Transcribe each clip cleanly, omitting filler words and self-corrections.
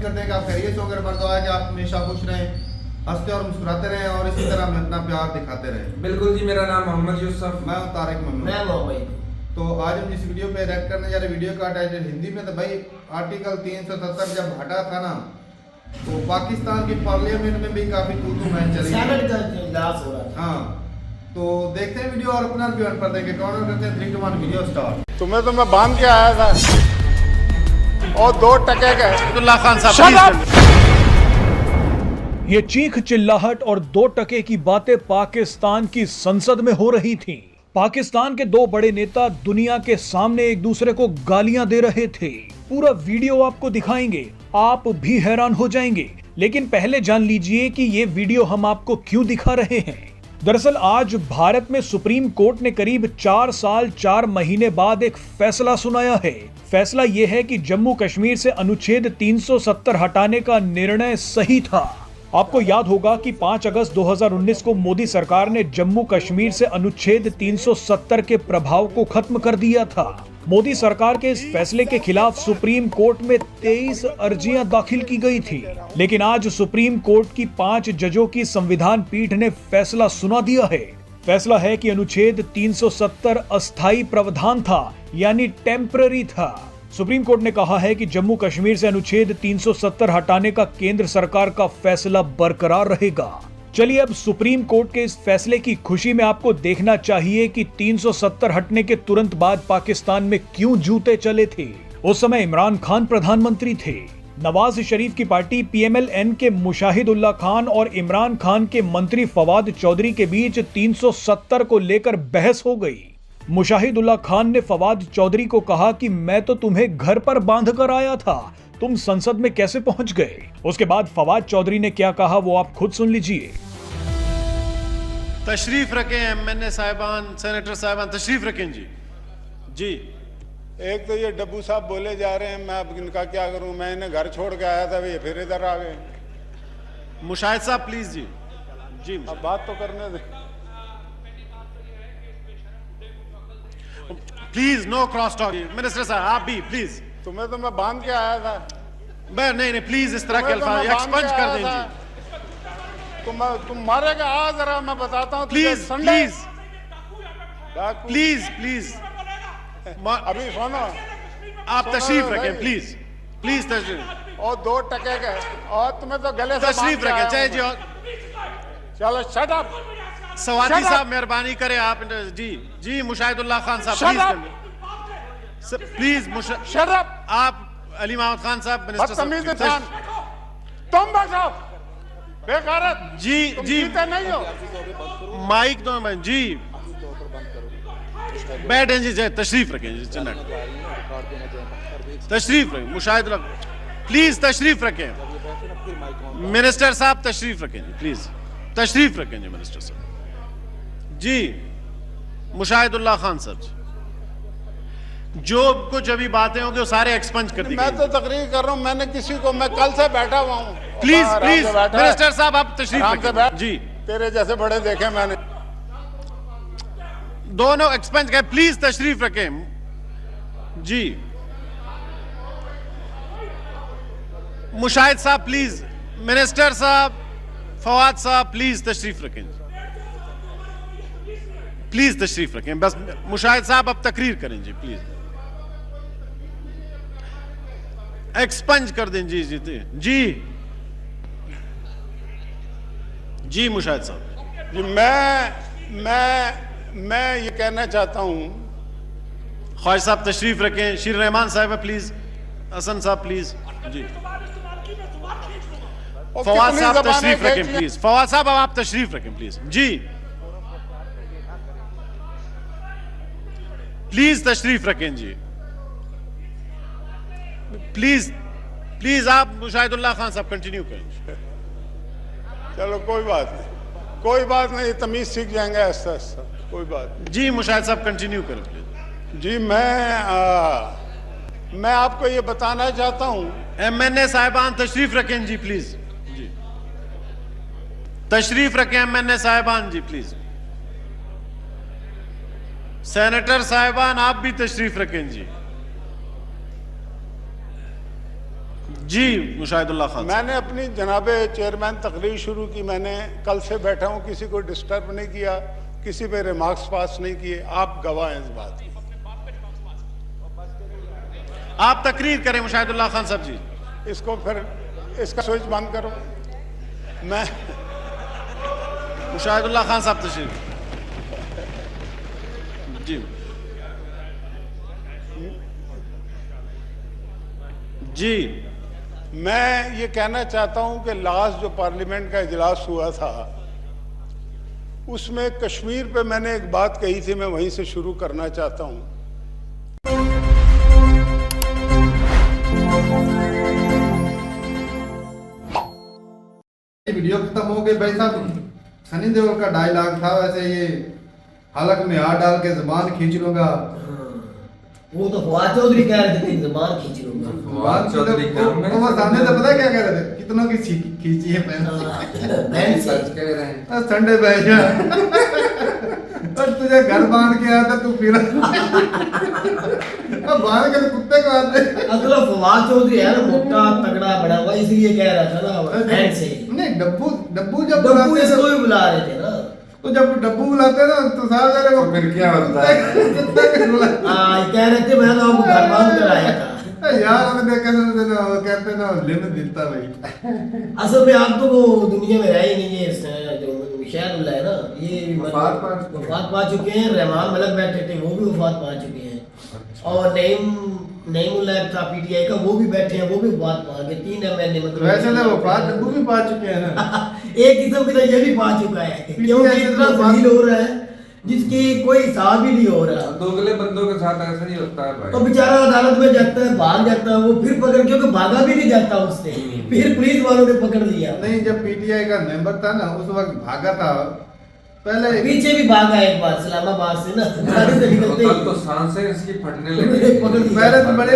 करते हैं कि आप खैरियत से होकर हमारा दुआ है कि आप हमेशा खुश रहें, हंसते और मुस्कुराते रहें और इसी तरह हमें अपना प्यार दिखाते रहें। बिल्कुल जी, मेरा नाम मोहम्मद यूसुफ, मैं हूं तारिक ममनून। मैं मोहम्मद। तो आज हम जिस वीडियो पे रिएक्ट करने जा रहे हैं, वीडियो का टाइटल हिंदी में, तो भाई आर्टिकल 370 जब हटा था ना, तो पाकिस्तान की पार्लियामेंट में भी काफी तू मैच चली, सेनेट का इजलास हो रहा था। हाँ, तो देखते हैं वीडियो और अपना रिव्यू पर देंगे। काउंट करते हैं 3, 2, 1 वीडियो स्टार्ट। तुम्हें तो मैं बांध के आया था और 2 टके का अब्दुल्ला खान साहब ये चीख चिल्लाहट और 2 टके की बातें पाकिस्तान की संसद में हो रही थीं। पाकिस्तान के 2 बड़े नेता दुनिया के सामने एक दूसरे को गालियां दे रहे थे। पूरा वीडियो आपको दिखाएंगे, आप भी हैरान हो जाएंगे। लेकिन पहले जान लीजिए कि ये वीडियो हम आपको क्यों दिखा रहे हैं। दरअसल आज भारत में सुप्रीम कोर्ट ने करीब 4 साल 4 महीने बाद एक फैसला सुनाया है। फैसला यह है कि जम्मू कश्मीर से अनुच्छेद 370 हटाने का निर्णय सही था। आपको याद होगा कि 5 अगस्त 2019 को मोदी सरकार ने जम्मू कश्मीर से अनुच्छेद 370 के प्रभाव को खत्म कर दिया था। मोदी सरकार के इस फैसले के खिलाफ सुप्रीम कोर्ट में 23 अर्जियां दाखिल की गई थी, लेकिन आज सुप्रीम कोर्ट की 5 जजों की संविधान पीठ ने फैसला सुना दिया है। फैसला है कि अनुच्छेद 370 अस्थायी प्रावधान था, यानी टेम्पररी था। सुप्रीम कोर्ट ने कहा है कि जम्मू कश्मीर से अनुच्छेद 370 हटाने का केंद्र सरकार का फैसला बरकरार रहेगा। चलिए अब सुप्रीम कोर्ट के इस फैसले की खुशी में आपको देखना चाहिए कि 370 हटने के तुरंत बाद पाकिस्तान में क्यों जूते चले थे। उस समय इमरान खान प्रधानमंत्री थे। नवाज शरीफ की पार्टी PMLN के मुशाहिदुल्लाह खान और इमरान खान के मंत्री फवाद चौधरी के बीच 370 को लेकर बहस हो गई। मुशाहिदुल्लाह खान ने फवाद चौधरी को कहा कि मैं तो तुम्हें घर पर बांध कर आया था, तुम संसद में कैसे पहुंच गए। उसके बाद फवाद चौधरी ने क्या कहा वो आप खुद सुन लीजिए। तशरीफ रखें MNA साहिबान, सेनेटर साहिबान, तशरीफ रखें जी। जी एक तो ये डब्बू साहब बोले जा रहे हैं, मैं अब इनका क्या करूं। मैं इन्हें घर छोड़ के आया था, ये फिर इधर आ गए। मुशाहिद साहब प्लीज जी। जी अब बात तो करने दे। Please no cross talk. Minister साहब आप भी प्लीज। तुम्हें तो मैं बांध के आया था। नहीं प्लीज इस तरह के अल्फाज एक्सपंज कर दें जी। तुम मारेगा, आ जरा मैं बताता हूँ। प्लीज प्लीज प्लीज प्लीज अभी सुनो, आप तशरीफ रखें प्लीज प्लीज तशरीफ। और 2 टके का और तुम्हें तो गले से तशरीफ रखें चाहे जी। और चलो शट अप। सवाती साहब मेहरबानी करें आप। जी जी मुशाहिदुल्लाह खान साहब प्लीज शट अप। आप अली महमूद खान साहब मिनिस्टर साहब तुम बचाओ बेगारत। जी जी नहीं हो माइक दो जी। बैठें जी, तशरीफ रखें जी। तशरीफ रखें मुशाहिदुल्लाह प्लीज तशरीफ रखें। मिनिस्टर साहब तशरीफ रखें जी प्लीज। तशरीफ रखें जी मिनिस्टर साहब जी। मुशाहिदुल्लाह खान साहब जी, जो कुछ अभी बातें होंगी वो सारे एक्सपंज कर दी। मैं तो तकरीर कर रहा हूं, मैंने किसी को, मैं कल से बैठा हुआ हूं। प्लीज प्लीज मिनिस्टर साहब आप तशरीफ रखें जी। तेरे जैसे बड़े देखे मैंने। दोनों एक्सपंज गए, प्लीज तशरीफ रखें जी। मुशाहिद साहब प्लीज, मिनिस्टर साहब, फवाद साहब प्लीज तशरीफ रखें प्लीज तशरीफ रखें। बस मुशाहिद साहब अब तकरीर करें जी प्लीज। एक्सपंज कर दें जी जी जी जी। मुशाहिद साहब जी मैं ये कहना चाहता हूं। ख्वाजा साहब तशरीफ रखें। शीर रहमान साहब प्लीज। हसन साहब प्लीज जी। फवाद साहब तशरीफ रखें प्लीज। फवाद साहब अब आप तशरीफ रखें प्लीज जी। प्लीज तशरीफ रखें जी प्लीज प्लीज। आप मुशाहिदुल्लाह खान साहब कंटिन्यू करें। चलो कोई बात नहीं, तमीज सीख जाएंगे ऐसा ऐसा, कोई बात जी। मुशाहिद साहब कंटिन्यू करें प्लीज जी। मैं आपको ये बताना चाहता हूं। MNA साहिबान तशरीफ रखें जी प्लीज जी। तशरीफ रखें MNA साहिबान जी प्लीज। सेनेटर साहिबान आप भी तशरीफ रखें जी। जी मुशाहिदुल्लाह खान। मैंने अपनी जनाबे चेयरमैन तकरीर शुरू की, मैंने कल से बैठा हूँ, किसी को डिस्टर्ब नहीं किया, किसी पे रिमार्क्स पास नहीं किए, आप गवाह हैं इस बात की। आप तकरीर करें मुशाहिदुल्लाह खान साहब जी। इसको फिर इसका स्विच बंद करो। मैं मुशाहिदुल्लाह खान साहब तशरीफ जी। जी मैं ये कहना चाहता हूं कि लास्ट जो पार्लियामेंट का इजलास हुआ था उसमें कश्मीर पे मैंने एक बात कही थी, मैं वहीं से शुरू करना चाहता हूं। वीडियो खत्म हो गई भाई साहब। सनी देओल का डायलॉग था वैसे ये हलक में हाथ डाल के जुबान खींच लूंगा। वो तो फवाद चौधरी कह रहे थे कि जुबान खींच लूंगा। फवाद चौधरी काम में वो सामने से पता क्या कह रहे थे, कितनों की खींची है पैंट बैंड से सच कह रहे हैं। ठंडे बह जा और तुझे घर बांध के आता तू फिर अब बांध के तो कुत्ते को आते। असल फवाद चौधरी है ना, मोटा तगड़ा बड़ा हुआ, इसलिए कह रहा था ना बैंड से। नहीं डब्बू डब्बू जब डब्बू बुलाते इसको हैं भी बुला रहे थे ना, तो जब डब्बू बुलाते हैं ना तो साहब जरा वो तो फिर क्या होता है? कुत्ते को बुलाते हाँ ये कह रहे थे मैं तो आपको घर बांध कर आया था। हैं। यार हमें देखा ना वो कहते हैं ना लिमिट दिलता भाई। असल में आप तो वो दुनिया में रह ही नहीं है, जो शायद है ना, ये भी वफात पा चुके हैं। रहमान मलक बैठे थे, वो भी वफात पा चुके हैं। और नईमुल्लाह था पीटीआई का, वो भी बैठे हैं, वो भी वफात पा गए। 3 एमएनए मतलब वैसे तो वफात डब्बू भी पा चुके हैं ना। एक किस्म की तो ये भी पा चुका है, क्योंकि इतना जलील हो रहा है जिसकी कोई हिसाब ही नहीं हो रहा। दोगले बंदों के साथ ऐसा नहीं होता है भाई। तो बेचारा अदालत में जाता है, भाग जाता है, वो फिर पकड़, क्योंकि भागा भी नहीं जाता उससे, फिर पुलिस वालों ने पकड़ लिया। नहीं जब पीटीआई का मेंबर था ना उस वक्त भागा था पहले। पीछे भी भागा एक बार इस्लामाबाद से ना, गाड़ी से निकलते तब ही तो सांसें इसकी फटने लगी। पकड़ लिया। पहले तो बड़े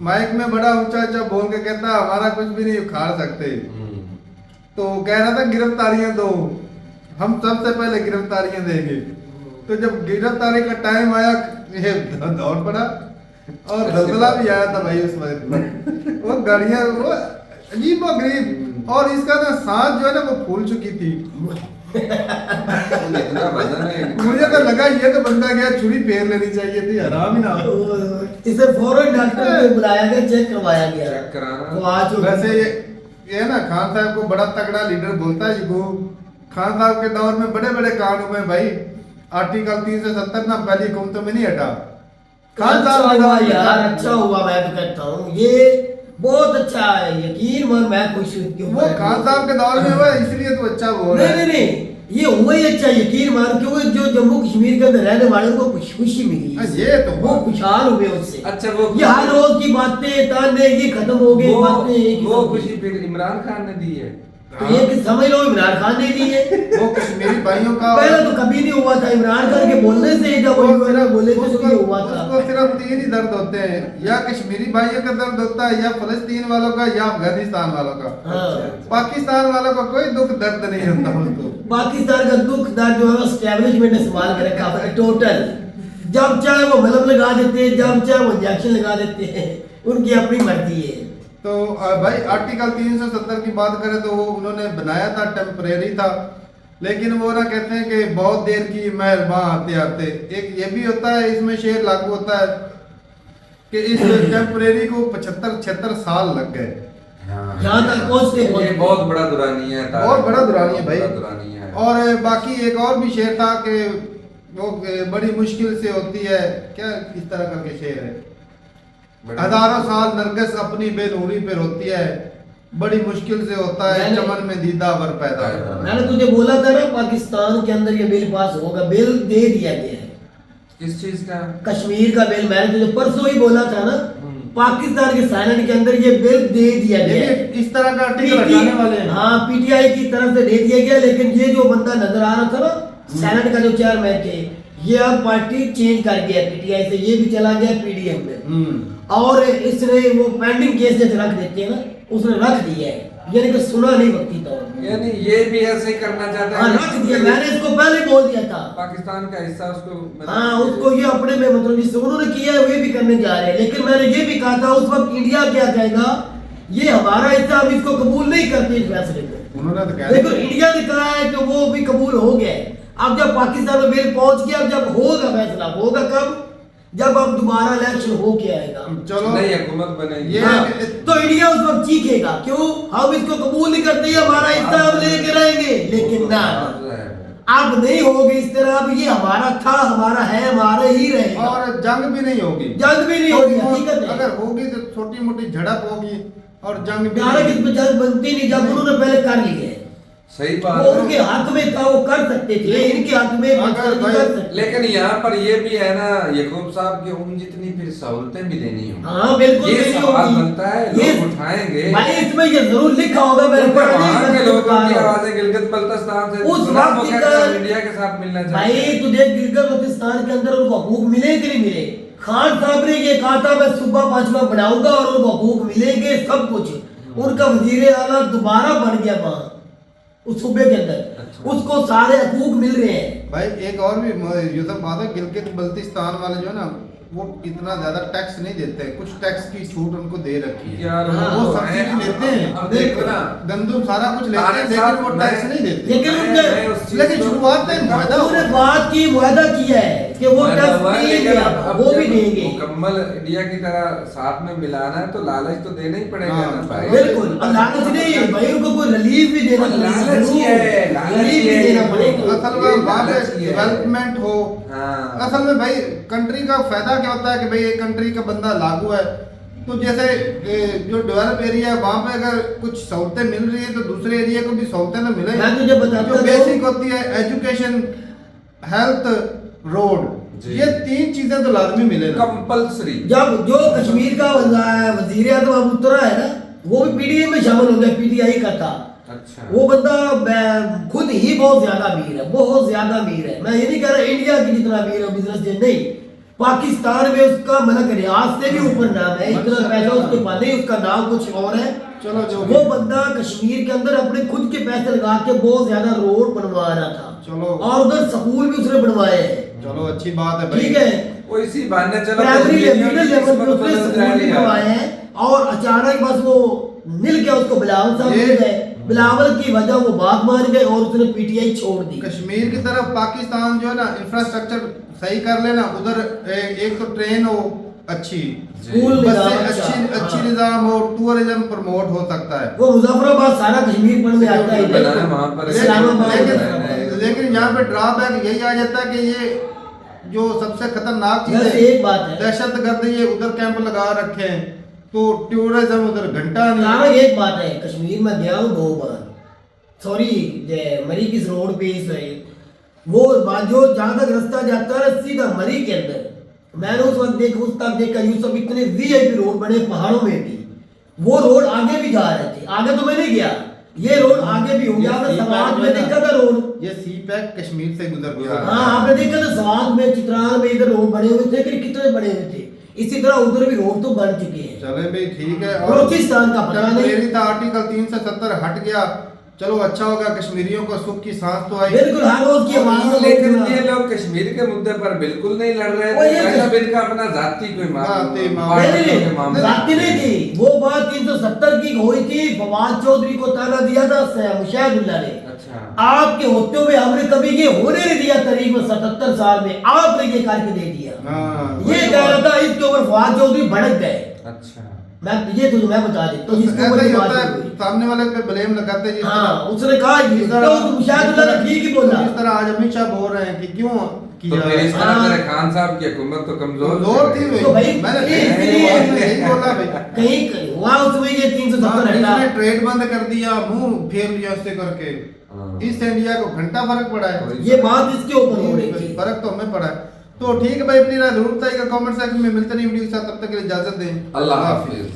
माइक में बड़ा ऊंचा ऊंचा बोल के कहता हमारा कुछ भी नहीं उखाड़ सकते। तो कह रहा था गिरफ्तारियां दो, हम सबसे पहले गिरफ्तारियां देंगे। तो जब गिरफ्तारी का टाइम आया ये दौड़ पड़ा और दलदला भी आया था भाई उस वक्त। वो गाड़ियां वो अजीब व गरीब, और इसका ना सांस जो है ना वो फूल चुकी थी। इतना वजन है। मुझे तो लगा ये तो बंदा गया छुरी फेर लेनी चाहिए थी, आराम ही ना हो। इसे फौरन डॉक्टर को बुलाया गया, चेक करवाया गया। चेक कराना। वो आज वैसे ये ना खान साहब को बड़ा तगड़ा लीडर बोलता है ये खान साहब के दौर में बड़े बड़े कांड हुए भाई। आर्टिकल 370 ना पहली हुकूमतों में नहीं हटा। खान अच्छा साहब हुआ यार, अच्छा हुआ, मैं तो कहता हूँ ये बहुत अच्छा है, यकीन मान मैं खुश हूँ। वो खान साहब के दौर में हुआ इसलिए तो अच्छा हो रहा है। नहीं ये हुआ ही अच्छा, यकीन मान, क्योंकि जो जम्मू कश्मीर के अंदर रहने वालों को खुशी मिली, ये तो वो खुशहाल हुए उससे। अच्छा वो ये हर रोज की बातें ताने ये खत्म हो गई, बातें एक वो खुशी फिर इमरान खान ने दी है। तो ये कि समझ लो इमरान खान ने दी है। वो कश्मीरी भाइयों का पहले तो कभी नहीं हुआ था, इमरान खान के बोलने से जब वो बोले थे तो ये हुआ था। उसको सिर्फ 3 ही दर्द होते हैं, या कश्मीरी भाइयों का दर्द होता है, या फलस्तीन वालों का, या अफगानिस्तान वालों का। हाँ। पाकिस्तान वालों का कोई दुख दर्द नहीं होता उसको। पाकिस्तान का दुख दर्द जो है एस्टेब्लिशमेंट ने संभाल कर रखा है टोटल। जब चाहे वो मलहम लगा देते हैं, जब चाहे वो इंजेक्शन लगा देते हैं, उनकी अपनी मर्जी है। तो भाई आर्टिकल 370 की बात करें तो वो उन्होंने बनाया था, टेम्परेरी था, लेकिन वो ना कहते हैं कि बहुत देर की मेहरबान आते आते। एक ये भी होता है इसमें शेर लागू होता है कि इस टेम्परेरी को 75-76 साल लग गए। यहाँ तक पहुँचते ये बहुत बड़ा दुरानी है। बहुत बड़ा दुरानी है भाई। बहुत दुरानी है। और बाकी एक और भी शेर था कि वो बड़ी मुश्किल से होती है, क्या इस तरह का शेर है, हजारों साल नरगिस अपनी बेनूरी पे रोती है, बड़ी मुश्किल से होता है चमन में दीदा वर पैदा। मैंने तुझे बोला था ना पाकिस्तान के अंदर ये बिल पास होगा, बिल दे दिया गया है। किस चीज का? कश्मीर का बिल। मैंने तुझे परसों ही बोला था ना, पाकिस्तान के सेनेट के अंदर ये बिल दे दिया गया है। इस तरह का आर्टिकल हटाने वाले हैं। हाँ पीटीआई की तरफ से दे दिया गया, लेकिन ये जो बंदा नजर आ रहा था ना सेनेट का जो चेयरमैन थे, ये अब पार्टी चेंज कर गया पीटीआई से, ये भी चला गया पीडीएम में। और इसने वो पेंडिंग केस जैसे रख देते हैं ना, उसने रख दिया है, यानी कि सुना नहीं वक्ती तौर पे। यानी ये भी ऐसे ही करना चाहते हाँ रख दिया, मैंने इसको पहले ही बोल दिया था। पाकिस्तान का हिस्सा उसको हाँ उसको ये अपने में मतलब जिससे उन्होंने किया है वे भी करने जा रहे हैं, लेकिन मैंने ये भी कहा था उस वक्त इंडिया क्या कहेगा, ये हमारा हिस्सा, हम इसको कबूल नहीं करते इस फैसले को। उन्होंने तो कहा देखो इंडिया ने कहा है कि वो भी कबूल हो गया है। अब जब पाकिस्तान में बिल पहुंच गया, अब जब होगा फैसला, होगा कब, जब अब दोबारा इलेक्शन हो के आएगा, चलो नई हुकूमत बनेगी। ये हाँ, तो इंडिया उस वक्त चीखेगा, क्यों हम इसको कबूल नहीं करते, ये हमारा हिस्सा हम लेके रहेंगे। लेकिन ना, अब नहीं होगी इस तरह, अब ये हमारा था, हमारा है, हमारा ही रहेगा, और जंग भी नहीं होगी, जंग भी नहीं होगी। हकीकत है, अगर होगी तो छोटी मोटी झड़प होगी और जंग भी डायरेक्ट इसमें जंग बनती नहीं, जब उन्होंने पहले कर ली है, सही वो बात उनके है। हक में था, वो कर सकते थे, इनके हक में अगर नहीं भाई- कर सकते। लेकिन यहाँ पर ये भी है ना यकूब साहब की उन जितनी फिर सहूलतें भी देनी होंगी। हाँ बिल्कुल ये नहीं सवाल होगी। बनता है, ये लोग उठाएंगे। भाई इसमें ये जरूर लिखा होगा, मेरे उनके पढ़ा नहीं, वहाँ मैं के तो लोगों बता की रहा हूँ। आवाजें गिलगित बल्तिस्तान से उस सुना, वो वक्त कहते हैं का- इंडिया के साथ मिलना भाई चाहिए। तू देख गिलगित बल्तिस्तान के अंदर उनको हकूक मिले कि नहीं मिले। खान साहब ने ये कहा था मैं सूबा पांचवा बनाऊंगा और उनको हकूक मिलेंगे सब कुछ। उनका वजीर आला दोबारा बन गया वहाँ उस सूबे के अंदर, उसको सारे हकूक मिल रहे हैं। भाई एक और भी यूसुफ बात है, गिलगित बल्तिस्तान वाले जो है ना वो इतना ज्यादा टैक्स नहीं देते हैं, कुछ टैक्स की छूट उनको दे रखी है, यार हाँ, वो तो सब्सिडी है। लेते हैं, अब देखो ना, गंदम सारा कुछ लेते हैं, तारिक लेकिन साहब, वो मैं- टैक्स नहीं देते। लेकिन मैं उनके उस चीज लेकिन को- शुरुआत में मुआहदा उन्होंने हुआ। बात की, मुआहदा किया है कि वो मुआहदा टैक्स हुआ है, देंगे, लेकिन अब वो भी जब देंगे। मुकम्मल इंडिया की तरह साथ में मिलाना है तो लालच तो देना ही पड़ेगा हाँ, ना भाई। बिल्कुल, और लालच नहीं, भाई उनको कोई रिलीफ भी देना पड़ेगा, लालच ही है, लालच रिलीफ ही भी है। देना पड़ेगा। असल ये में वहाँ पे लालच ही है। डेवलपमेंट हो, हाँ। असल में भाई कंट्री का फायदा क्या होता है कि भाई एक कंट्री का बंदा लागू है, तो जैसे जो डेवलप एरिया है वहाँ पे अगर कुछ सहूलतें मिल रही है तो दूसरे एरिया को भी सहूलतें तो मिले। मैं तुझे बताता जो हूँ। बेसिक होती है एजुकेशन, हेल्थ, रोड, जी। ये तीन चीजें तो लाजमी मिले ना। कंपल्सरी। जब जो कश्मीर का वजीर आजम अब उतरा है ना, वो भी पीडीए में शामिल हो गया, पीटीआई का था। अच्छा। वो बंदा खुद ही बहुत ज्यादा अमीर है, बहुत ज्यादा अमीर है। मैं ये नहीं कह रहा इंडिया की जितना अमीर है बिजनेस से, नहीं, पाकिस्तान में उसका मतलब रियाज से भी ऊपर नाम है, इतना पैसा उसके पास नहीं, उसका नाम कुछ और है। चलो जो वो बंदा कश्मीर के अंदर अपने खुद के पैसे लगा के बहुत ज्यादा रोड बनवा रहा था, चलो और उधर स्कूल भी उसने बनवाए हैं। चलो अच्छी बात है भाई। ठीक है, वो इसी बहाने चलो प्राइमरी कश्मीरियों मिडिल की लेवल पे किस्मत उसने बदल स्कूल भी जाएगी। बनवाए हैं, और अचानक बस वो मिल गया उसको, बिलावल साहब ये- मिल गए, बिलावल की वजह वो बात मान गए और उसने पीटीआई छोड़ दी। कश्मीर की तरफ पाकिस्तान जो है ना इंफ्रास्ट्रक्चर सही कर लेना, उधर एक तो ट्रेन हो अच्छी, स्कूल बसें निजाम अच्छी अच्छा, अच्छी हाँ। निजाम हो, टूरिज्म प्रमोट हो सकता है। वो मुजफ्फराबाद सारा कश्मीर पर में आता है, बनाया वहाँ पर। इस्लामाबाद लेकिन- बनाया। लेकिन यहाँ पे ड्रॉबैक यही आ जाता है कि ये जो सबसे खतरनाक चीज बस है, एक बात है, दहशतगर्द ये उधर कैंप लगा रखे हैं, तो टूरिज्म उधर घंटा सारा नहीं। एक बात है, कश्मीर में गया हूँ 2 बार, सॉरी मरी किस रोड पे इस वो जो जहाँ तक रास्ता जाता है ना, सीधा मरी के अंदर, मैंने उस वक्त उस तक देखा यूसुफ, इतने वीआईपी रोड बने पहाड़ों में भी, वो रोड आगे भी जा रहे थे, आगे तो मैं नहीं गया, ये रोड आगे भी हो गया। आपने समाज में देखा था रोड, ये सी पैक कश्मीर से गुजर हाँ आपने देखा था समाज में, चित्राल में इधर रोड बने हुए थे, कितने बने हुए थे, इसी तरह उधर भी रोड तो बन चुके हैं। चले भाई ठीक है। बलूचिस्तान का पता नहीं, मेरी था आर्टिकल 370 हट गया, चलो अच्छा होगा, कश्मीरियों को सुख की सांस तो आई। बिल्कुल हर रोज की आवाज लेकिन ये लोग कश्मीर के मुद्दे पर बिल्कुल नहीं लड़ रहे वो थे, ये मतलब इनका अपना जाति कोई जाति मामला जाती नहीं थी, वो बात 370 की हुई थी, फवाद चौधरी को ताना दिया था मुशाहिदुल्लाह ने, अच्छा। आपके होते हुए हमने कभी ये होने नहीं दिया, करीब 77 साल में आपने ये करके दे दिया। हाँ, ये कह रहा था, इसके ऊपर फवाद चौधरी भड़क गए। अच्छा। मैं ये तुझे मैं बता देता तो हूँ, जिसके ऐसा ऊपर ही ये बात होता है, हुई। सामने वाले पे ब्लेम लगाते हैं जिस हाँ तरह- उसने कहा जिस तरह- तो मुशाहिदुल्लाह ने ठीक ही बोला। जिस तरह आज अमित शाह बोल रहे हैं कि क्यों तो किया फिर इस तरह हाँ। मेरे खान साहब की हुकूमत तो कमजोर जोर थी तो भाई, मैंने इसलिए- यही बोला भाई। कहीं हुआ उसमें ये 370 हाँ, हटा। इसने ट्रेड बंद कर दिया, मुंह फेर लिया इससे करके, हाँ। ईस्ट इंडिया को घंटा फर्क पड़ा है। ये बात इसके ऊपर हो रही थी। फर्क तो हमें पड़ा है। तो ठीक है भाई, अपनी राय जरूर बताइएगा कमेंट सेक्शन में। मिलते नहीं वीडियो के साथ, तब तक के लिए इजाजत दें। अल्लाह हाफिज।